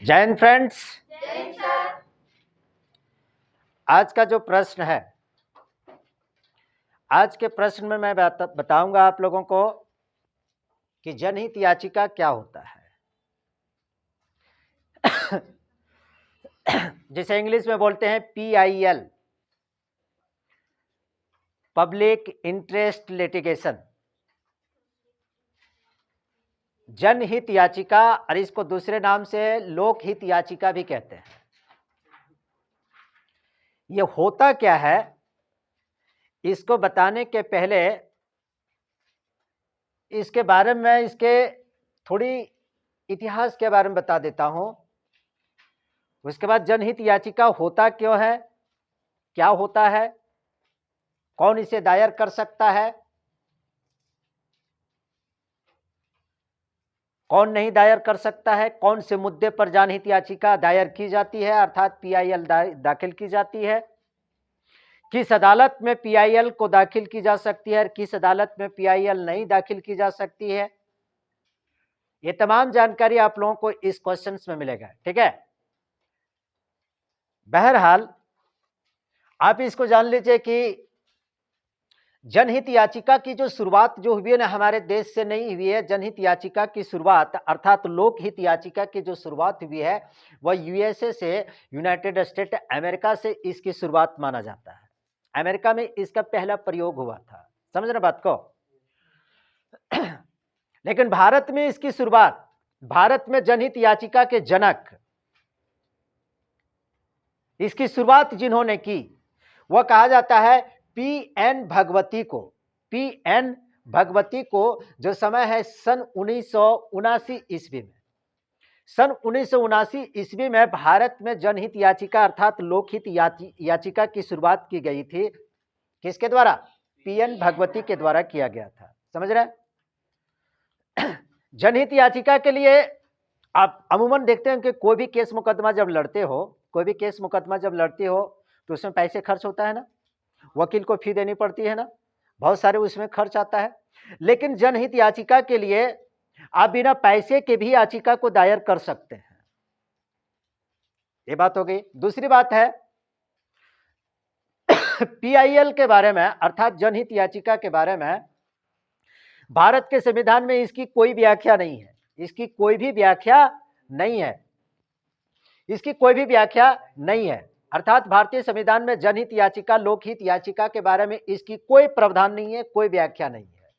जय हिंद फ्रेंड्स। आज का जो प्रश्न है, आज के प्रश्न में मैं बताऊंगा आप लोगों को कि जनहित याचिका क्या होता है। जिसे इंग्लिश में बोलते हैं PIL, पब्लिक इंटरेस्ट लिटिगेशन। जनहित याचिका, और इसको दूसरे नाम से लोकहित याचिका भी कहते हैं। ये होता क्या है, इसको बताने के पहले इसके बारे में, इसके थोड़ी इतिहास के बारे में बता देता हूं। उसके बाद जनहित याचिका होता क्यों है, क्या होता है, कौन इसे दायर कर सकता है, कौन नहीं दायर कर सकता है, कौन से मुद्दे पर जनहित याचिका दायर की जाती है अर्थात PIL दाखिल की जाती है, किस अदालत में PIL को दाखिल की जा सकती है और किस अदालत में PIL नहीं दाखिल की जा सकती है। ये तमाम जानकारी आप लोगों को इस क्वेश्चंस में मिलेगा। ठीक है, बहरहाल आप इसको जान लीजिए कि जनहित याचिका की जो शुरुआत जो हुई है ना, हमारे देश से नहीं हुई है। जनहित याचिका की शुरुआत अर्थात लोकहित याचिका की जो शुरुआत हुई है वह USA से, यूनाइटेड स्टेट अमेरिका से इसकी शुरुआत माना जाता है। अमेरिका में इसका पहला प्रयोग हुआ था, समझ रहे बात को। लेकिन भारत में इसकी शुरुआत, भारत में जनहित याचिका के जनक, इसकी शुरुआत जिन्होंने की वह कहा जाता है PN भगवती को। PN भगवती को जो समय है सन 1979 ईस्वी में, सन 1979 ईस्वी में भारत में जनहित याचिका अर्थात लोकहित याचिका की शुरुआत की गई थी। किसके द्वारा? PN भगवती के द्वारा किया गया था, समझ रहे हैं। जनहित याचिका के लिए आप अमूमन देखते हैं कि कोई भी केस मुकदमा जब लड़ते हो, कोई भी केस मुकदमा जब लड़ते हो तो उसमें पैसे खर्च होता है ना, वकील को फी देनी पड़ती है ना, बहुत सारे उसमें खर्च आता है। लेकिन जनहित याचिका के लिए आप बिना पैसे के भी याचिका को दायर कर सकते हैं। ये बात हो गई। दूसरी बात है PIL के बारे में अर्थात जनहित याचिका के बारे में भारत के संविधान में इसकी कोई व्याख्या नहीं है, इसकी कोई भी व्याख्या नहीं है, इसकी कोई भी व्याख्या नहीं है। अर्थात भारतीय संविधान में जनहित याचिका, लोकहित याचिका के बारे में इसकी कोई प्रावधान नहीं है, कोई व्याख्या नहीं है।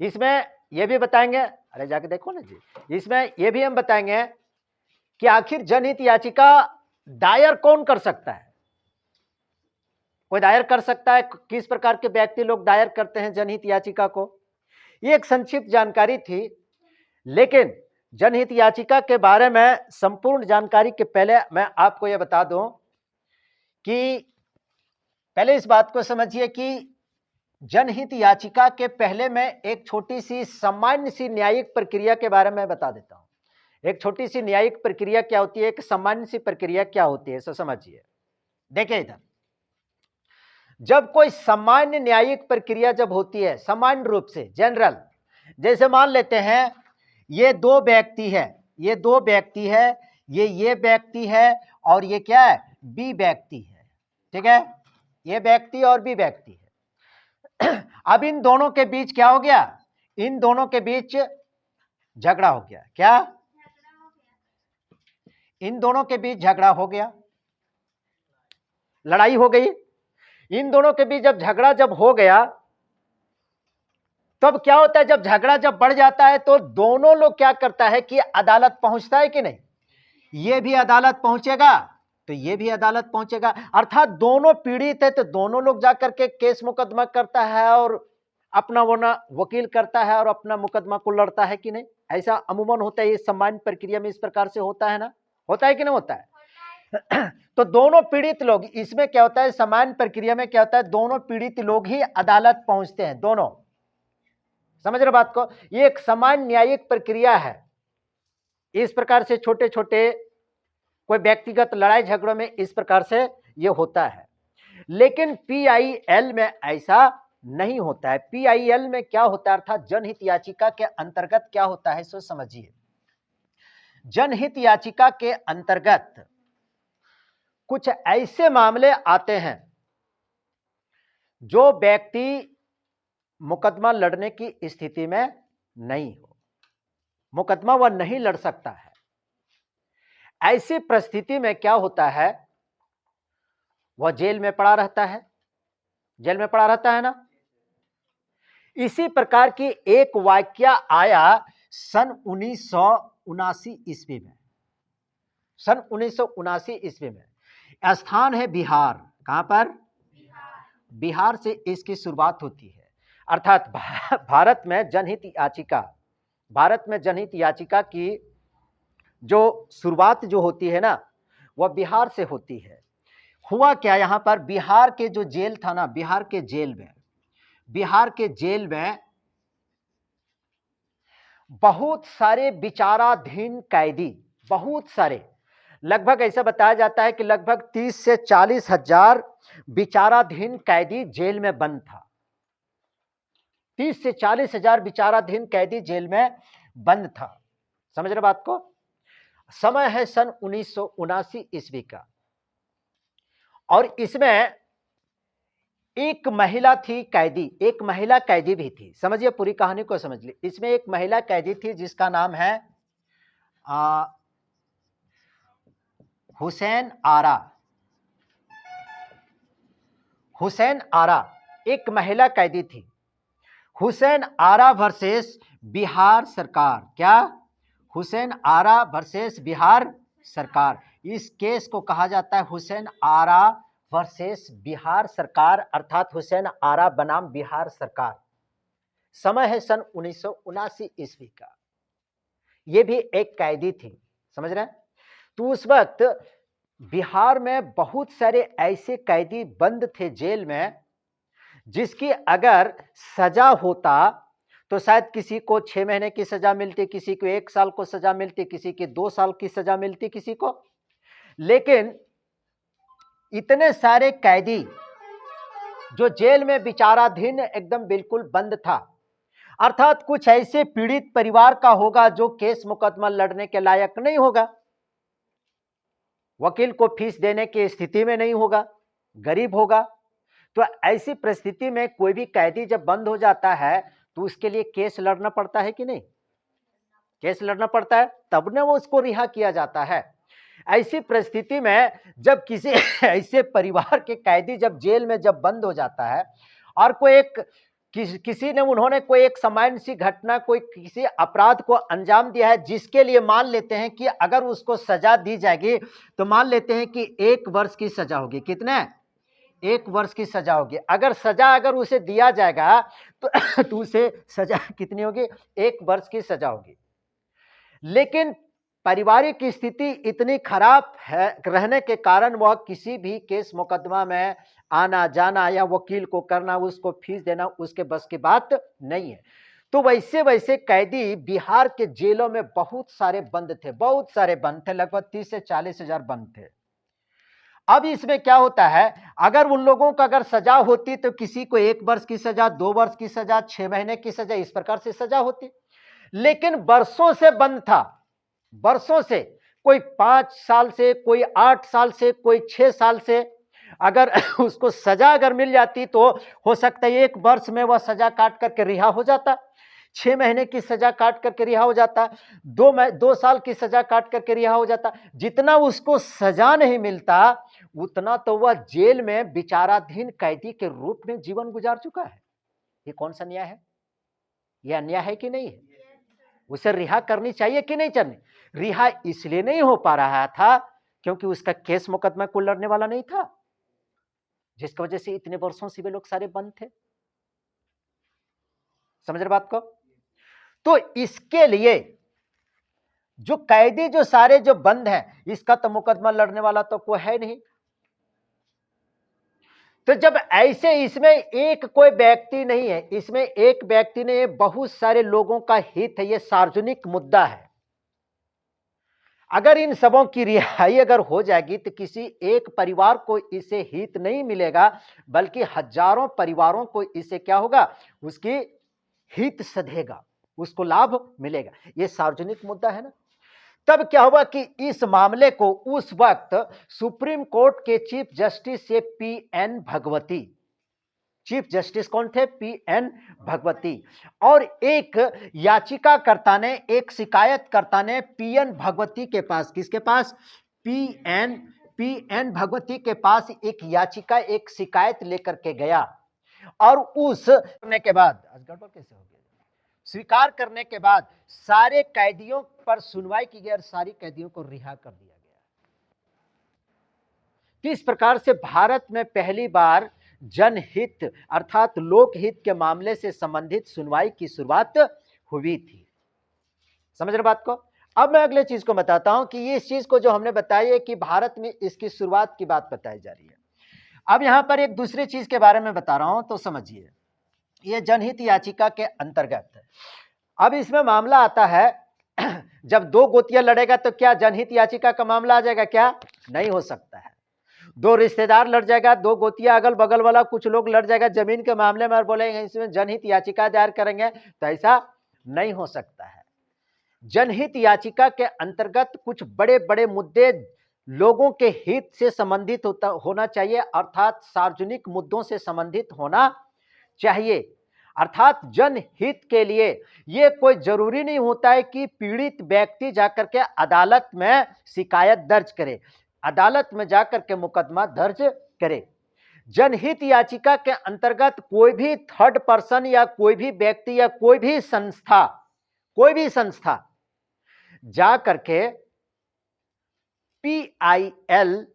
इसमें यह भी बताएंगे, अरे जाके देखो ना जी, इसमें यह भी हम बताएंगे कि आखिर जनहित याचिका दायर कौन कर सकता है। कोई दायर कर सकता है, किस प्रकार के व्यक्ति लोग दायर करते हैं जनहित याचिका को, ये एक संक्षिप्त जानकारी थी। लेकिन जनहित याचिका के बारे में संपूर्ण जानकारी के पहले मैं आपको यह बता दूं कि पहले इस बात को समझिए कि जनहित याचिका के पहले मैं एक छोटी सी सामान्य सी न्यायिक प्रक्रिया के बारे में बता देता हूं। एक छोटी सी न्यायिक प्रक्रिया क्या होती है, एक सामान्य सी प्रक्रिया क्या होती है, सो समझिए। देखिए इधर, जब कोई सामान्य न्यायिक प्रक्रिया जब होती है, सामान्य रूप से जनरल, जैसे मान लेते हैं ये दो व्यक्ति है, ये दो व्यक्ति है, ये व्यक्ति है और ये क्या है, बी व्यक्ति है। ठीक है, ये व्यक्ति और बी व्यक्ति है। अब इन दोनों के बीच क्या हो गया, इन दोनों के बीच झगड़ा हो गया। क्या? इन दोनों के बीच झगड़ा हो गया, लड़ाई हो गई। इन दोनों के बीच जब झगड़ा जब हो गया तब क्या होता है, जब झगड़ा जब बढ़ जाता है तो दोनों लोग क्या करता है कि अदालत पहुंचता है कि नहीं, ये भी अदालत पहुंचेगा तो ये भी अदालत पहुंचेगा। अर्थात दोनों पीड़ित है तो दोनों लोग जाकर के केस मुकदमा करता है और अपना वो ना वकील करता है और अपना मुकदमा को लड़ता है कि नहीं। ऐसा अमूमन होता है, ये सामान्य प्रक्रिया में इस प्रकार से होता है ना, होता है कि नहीं होता है। तो दोनों पीड़ित लोग, इसमें क्या होता है, सामान्य प्रक्रिया में क्या होता है, दोनों पीड़ित लोग ही अदालत पहुंचते हैं, दोनों। समझ रहे बात को, ये एक सामान्य न्यायिक प्रक्रिया है। इस प्रकार से छोटे छोटे कोई व्यक्तिगत लड़ाई झगड़ों में इस प्रकार से ये होता है। लेकिन PIL में ऐसा नहीं होता है। PIL में क्या होता है, अर्थात जनहित याचिका के अंतर्गत क्या होता है, सो समझिए। जनहित याचिका के अंतर्गत कुछ ऐसे मामले आते हैं जो व्यक्ति मुकदमा लड़ने की स्थिति में नहीं हो, मुकदमा वह नहीं लड़ सकता है। ऐसी परिस्थिति में क्या होता है, वह जेल में पड़ा रहता है, जेल में पड़ा रहता है ना। इसी प्रकार की एक वाकया आया सन 1979 ईस्वी में। सन 1979 ईस्वी में, स्थान है बिहार। कहां पर? बिहार से इसकी शुरुआत होती है। अर्थात भारत में जनहित याचिका की जो शुरुआत जो होती है ना, वह बिहार से होती है। हुआ क्या, यहां पर बिहार के जो जेल था ना, बिहार के जेल में बहुत सारे विचाराधीन कैदी, बहुत सारे, लगभग ऐसा बताया जाता है कि लगभग 30 से 40 हजार विचाराधीन कैदी जेल में बंद था। 30 से 40 हजार विचाराधीन कैदी जेल में बंद था। समझ रहे बात को? समय है सन 1979 ईस्वी का, और इसमें एक महिला थी कैदी, एक महिला कैदी भी थी। समझिए, पूरी कहानी को समझ ली। इसमें एक महिला कैदी थी जिसका नाम है हुसैन आरा। हुसैन आरा एक महिला कैदी थी। हुसैन आरा वर्सेस बिहार सरकार। क्या? हुसैन आरा वर्सेस बिहार सरकार। इस केस को कहा जाता है हुसैन आरा वर्सेस बिहार सरकार, अर्थात हुसैन आरा बनाम बिहार सरकार। समय है सन 1979 ईस्वी का। यह भी एक कैदी थी। समझ रहे हैं? तो उस वक्त बिहार में बहुत सारे ऐसे कैदी बंद थे जेल में, जिसकी अगर सजा होता तो शायद किसी को 6 महीने की सजा मिलती, किसी को 1 साल को सजा मिलती, किसी की 2 साल की सजा मिलती किसी को। लेकिन इतने सारे कैदी जो जेल में विचाराधीन एकदम बिल्कुल बंद था, अर्थात कुछ ऐसे पीड़ित परिवार का होगा जो केस मुकदमा लड़ने के लायक नहीं होगा, वकील को फीस देने की स्थिति में नहीं होगा, गरीब होगा। तो ऐसी परिस्थिति में कोई भी कैदी जब बंद हो जाता है तो उसके लिए केस लड़ना पड़ता है कि नहीं? केस लड़ना पड़ता है, तब न वो उसको रिहा किया जाता है। ऐसी परिस्थिति में जब किसी ऐसे परिवार के कैदी जब जेल में जब बंद हो जाता है और किसी ने उन्होंने कोई एक सामान्य सी घटना, कोई किसी अपराध को अंजाम दिया है, जिसके लिए मान लेते हैं कि अगर उसको सजा दी जाएगी तो मान लेते हैं कि 1 वर्ष की सजा होगी। कितने? 1 वर्ष की सजा होगी। अगर उसे दिया जाएगा तो उसे सजा कितनी होगी? 1 वर्ष की सजा होगी। लेकिन पारिवारिक स्थिति इतनी खराब है रहने के कारण वह किसी भी केस मुकदमा में आना जाना या वकील को करना, उसको फीस देना उसके बस की बात नहीं है। तो वैसे कैदी बिहार के जेलों में बहुत सारे बंद थे, लगभग 30 से 40 हजार बंद थे। अब इसमें क्या होता है, अगर उन लोगों को अगर सजा होती तो किसी को 1 वर्ष की सजा, 2 वर्ष की सजा, 6 महीने की सजा, इस प्रकार से सजा होती। लेकिन वर्षों से बंद था, वर्षों से, कोई 5 साल से, कोई 8 साल से, कोई 6 साल से, अगर उसको सजा अगर मिल जाती तो हो सकता है 1 वर्ष में वह सजा काट करके रिहा हो जाता, 6 महीने की सजा काट करके रिहा हो जाता, 2 साल की सजा काट करके रिहा हो जाता। जितना उसको सजा नहीं मिलता उतना तो वह जेल में विचाराधीन कैदी के रूप में जीवन गुजार चुका है। ये कौन सा न्याय है? यह अन्याय है कि नहीं है? उसे रिहा करनी चाहिए कि नहीं चाहिए? रिहा इसलिए नहीं हो पा रहा था क्योंकि उसका केस मुकदमा को लड़ने वाला नहीं था, जिसकी वजह से इतने वर्षों से वे लोग सारे बंद थे। समझ रहे बात को? तो इसके लिए जो कैदी जो सारे जो बंद हैं, इसका तो मुकदमा लड़ने वाला तो कोई है नहीं। तो जब ऐसे इसमें एक कोई व्यक्ति नहीं है, इसमें एक व्यक्ति नहीं है, बहुत सारे लोगों का हित है, ये सार्वजनिक मुद्दा है। अगर इन सबों की रिहाई अगर हो जाएगी तो किसी एक परिवार को इससे हित नहीं मिलेगा, बल्कि हजारों परिवारों को इससे क्या होगा, उसकी हित सधेगा, उसको लाभ मिलेगा। ये सार्वजनिक मुद्दा है ना। तब क्या हुआ कि इस मामले को उस वक्त सुप्रीम कोर्ट के चीफ जस्टिस से पी.एन. भगवती, चीफ जस्टिस कौन थे, पी.एन. भगवती, और एक याचिकाकर्ता ने, एक शिकायतकर्ता ने पी.एन. भगवती के पास, किसके पास, पी.एन. भगवती के पास एक याचिका, एक शिकायत लेकर के गया, और उस करने के बाद, गड़बड़ कैसे हो गया, स्वीकार करने के बाद सारे कैदियों पर सुनवाई की गई और सारी कैदियों को रिहा कर दिया गया। तो इस प्रकार से भारत में पहली बार जनहित अर्थात लोकहित के मामले से संबंधित सुनवाई की शुरुआत हुई थी। समझ रहे बात को। अब मैं अगले चीज को बताता हूं कि ये इस चीज को जो हमने बताई है कि भारत में इसकी शुरुआत की बात बताई जा रही है। अब यहां पर एक दूसरी चीज के बारे में बता रहा हूं, तो समझिए। ये जनहित याचिका के अंतर्गत है। अब इसमें मामला आता है जब दो गोतियां लड़ेगा तो क्या जनहित याचिका का मामला आ जाएगा, क्या नहीं हो सकता है। दो रिश्तेदार लड़ जाएगा, दो गोतियां अगल बगल वाला कुछ लोग लड़ जाएगा जमीन के मामले में और बोलेंगे इसमें जनहित याचिका दायर करेंगे, तो ऐसा नहीं हो सकता है। जनहित याचिका के अंतर्गत कुछ बड़े बड़े मुद्दे लोगों के हित से संबंधित होना चाहिए, अर्थात सार्वजनिक मुद्दों से संबंधित होना चाहिए। अर्थात जनहित के लिए यह कोई जरूरी नहीं होता है कि पीड़ित व्यक्ति जाकर के अदालत में शिकायत दर्ज करे, अदालत में जाकर के मुकदमा दर्ज करे। जनहित याचिका के अंतर्गत कोई भी थर्ड पर्सन या कोई भी व्यक्ति या कोई भी संस्था जा करके पीआईएल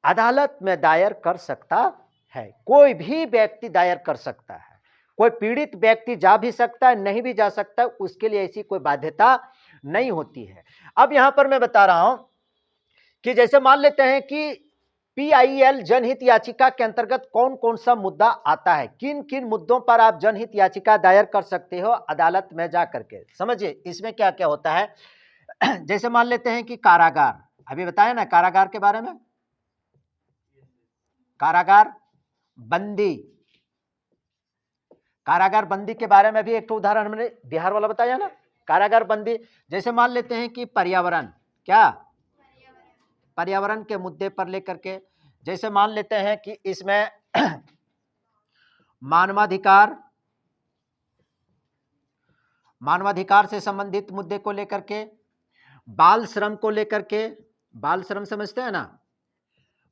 अदालत में दायर कर सकता है। कोई भी व्यक्ति दायर कर सकता है, कोई पीड़ित व्यक्ति जा भी सकता है, नहीं भी जा सकता, उसके लिए ऐसी कोई बाध्यता नहीं होती है। अब यहां पर मैं बता रहा हूं कि जैसे मान लेते हैं कि पीआईएल जनहित याचिका के अंतर्गत कौन कौन सा मुद्दा आता है, किन किन मुद्दों पर आप जनहित याचिका दायर कर सकते हो अदालत में जाकर के। समझिए इसमें क्या क्या होता है। जैसे मान लेते हैं कि कारागार, अभी बताया ना कारागार के बारे में, कारागार बंदी, कारागार बंदी के बारे में भी एक तो उदाहरण हमने बिहार वाला बताया ना, कारागार बंदी। जैसे मान लेते हैं कि पर्यावरण, क्या पर्यावरण के मुद्दे पर लेकर के, जैसे मान लेते हैं कि इसमें मानवाधिकार, मानवाधिकार से संबंधित मुद्दे को लेकर के, बाल श्रम को लेकर के, बाल श्रम समझते हैं ना,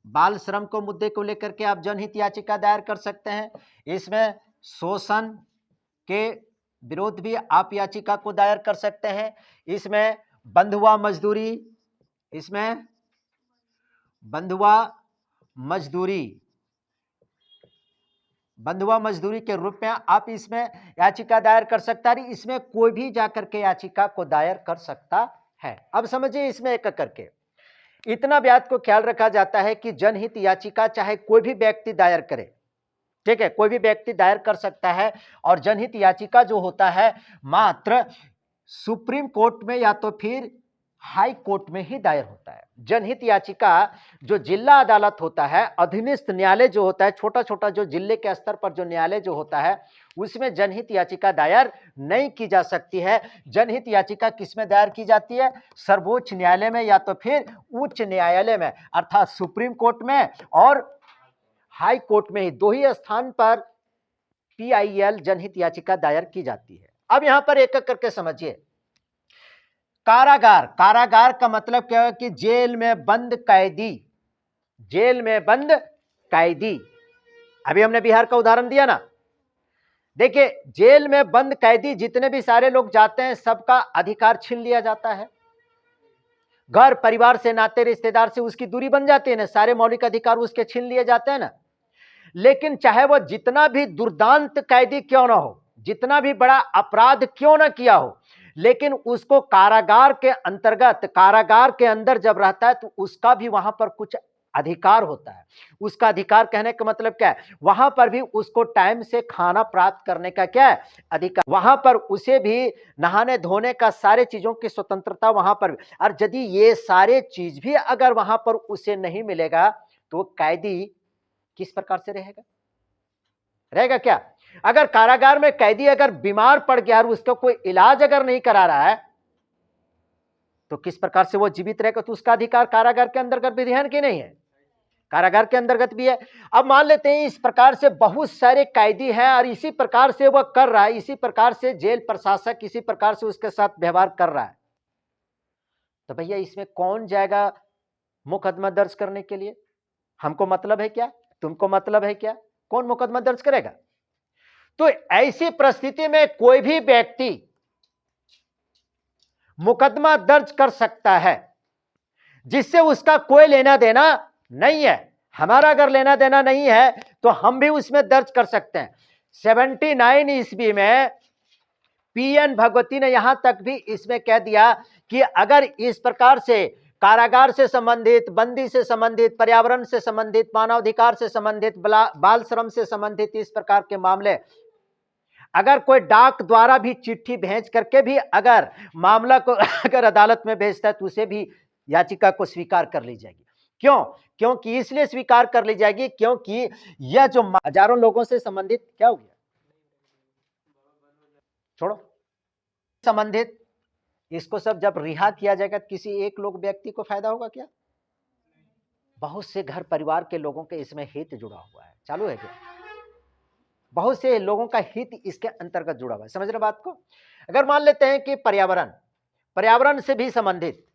बाल श्रम को मुद्दे को लेकर के आप जनहित याचिका दायर कर सकते हैं। इसमें शोषण के विरोध भी आप याचिका को दायर कर सकते हैं। इसमें बंधुआ मजदूरी, इसमें बंधुआ मजदूरी, बंधुआ मजदूरी के रूप में आप इसमें याचिका दायर कर सकता है। इसमें कोई भी जाकर के याचिका को दायर कर सकता है। अब समझिए इसमें एक करके इतना बात को ख्याल रखा जाता है कि जनहित याचिका चाहे कोई भी व्यक्ति दायर करे, ठीक है, कोई भी व्यक्ति दायर कर सकता है। और जनहित याचिका जो होता है मात्र सुप्रीम कोर्ट में या तो फिर हाई कोर्ट में ही दायर होता है। जनहित याचिका जो जिला अदालत होता है, अधीनस्थ न्यायालय जो होता है, छोटा छोटा जो जिले के स्तर पर जो न्यायालय जो होता है, उसमें जनहित याचिका दायर नहीं की जा सकती है। जनहित याचिका किसमें दायर की जाती है, सर्वोच्च न्यायालय में या तो फिर उच्च न्यायालय में, अर्थात सुप्रीम कोर्ट में और हाई कोर्ट में ही, दो ही स्थान पर पीआईएल जनहित याचिका दायर की जाती है। अब यहां पर एक एक करके समझिए। कारागार, कारागार का मतलब क्या है कि जेल में बंद कैदी, जेल में बंद कैदी। अभी हमने बिहार का उदाहरण दिया ना, देखिए जेल में बंद कैदी जितने भी सारे लोग जाते हैं सबका अधिकार छीन लिया जाता है। घर परिवार से, नाते रिश्तेदार से उसकी दूरी बन जाती है ना, सारे मौलिक अधिकार उसके छीन लिए जाते हैं ना। लेकिन चाहे वह जितना भी दुर्दांत कैदी क्यों ना हो, जितना भी बड़ा अपराध क्यों ना किया हो, लेकिन उसको कारागार के अंतर्गत, कारागार के अंदर जब रहता है तो उसका भी वहां पर कुछ अधिकार होता है। उसका अधिकार कहने का मतलब क्या है, वहां पर भी उसको टाइम से खाना प्राप्त करने का क्या है, अधिकार। वहां पर उसे भी नहाने धोने का सारे चीजों की स्वतंत्रता वहां पर भी। और यदि ये सारे चीज भी अगर वहां पर उसे नहीं मिलेगा तो वो कैदी किस प्रकार से रहेगा, रहेगा क्या? अगर कारागार में कैदी अगर बीमार पड़ गया और उसका कोई इलाज अगर नहीं करा रहा है तो किस प्रकार से वो जीवित रहेगा? तो उसका अधिकार कारागार के अंतर्गत भी ध्यान की नहीं है, कारागार के अंतर्गत भी है। अब मान लेते हैं इस प्रकार से बहुत सारे कैदी हैं और इसी प्रकार से वह कर रहा है, इसी प्रकार से जेल प्रशासक इसी प्रकार से उसके साथ व्यवहार कर रहा है, तो भैया इसमें कौन जाएगा मुकदमा दर्ज करने के लिए? हमको मतलब है क्या, तुमको मतलब है क्या, कौन मुकदमा दर्ज करेगा? तो ऐसी परिस्थिति में कोई भी व्यक्ति मुकदमा दर्ज कर सकता है जिससे उसका कोई लेना देना नहीं है। हमारा अगर लेना देना नहीं है तो हम भी उसमें दर्ज कर सकते हैं। 79 ईस्वी में पीएन भगवती ने यहां तक भी इसमें कह दिया कि अगर इस प्रकार से कारागार से संबंधित, बंदी से संबंधित, पर्यावरण से संबंधित, मानवाधिकार से संबंधित, बाल श्रम से संबंधित इस प्रकार के मामले अगर कोई डाक द्वारा भी चिट्ठी भेज करके भी अगर मामला को अगर अदालत में भेजता है तो उसे भी याचिका को स्वीकार कर ली जाएगी। क्यों? क्योंकि इसलिए स्वीकार कर ली जाएगी क्योंकि यह जो हजारों लोगों से संबंधित क्या हो गया, छोड़ो, संबंधित इसको सब जब रिहा किया जाएगा तो किसी एक लोग व्यक्ति को फायदा होगा क्या? बहुत से घर परिवार के लोगों के इसमें हित जुड़ा हुआ है। चालू है क्या? बहुत से लोगों का हित इसके अंतर्गत जुड़ा हुआ है। समझ रहे बात को? अगर मान लेते हैं कि पर्यावरण से भी संबंधित,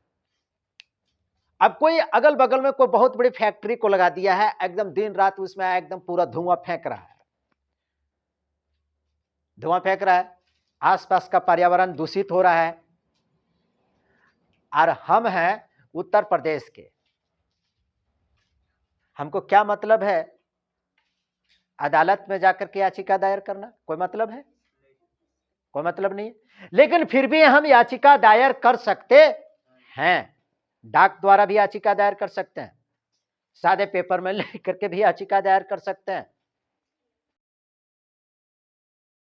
अब कोई अगल बगल में कोई बहुत बड़ी फैक्ट्री को लगा दिया है, एकदम दिन रात उसमें एकदम पूरा धुआं फेंक रहा है, धुआं फेंक रहा है, आसपास का पर्यावरण दूषित हो रहा है। और हम हैं उत्तर प्रदेश के, हमको क्या मतलब है अदालत में जाकर के याचिका दायर करना? कोई मतलब है? कोई मतलब नहीं है। लेकिन फिर भी हम याचिका दायर कर सकते हैं, डाक द्वारा भी याचिका दायर कर सकते हैं, सादे पेपर में लिख करके भी याचिका दायर कर सकते हैं,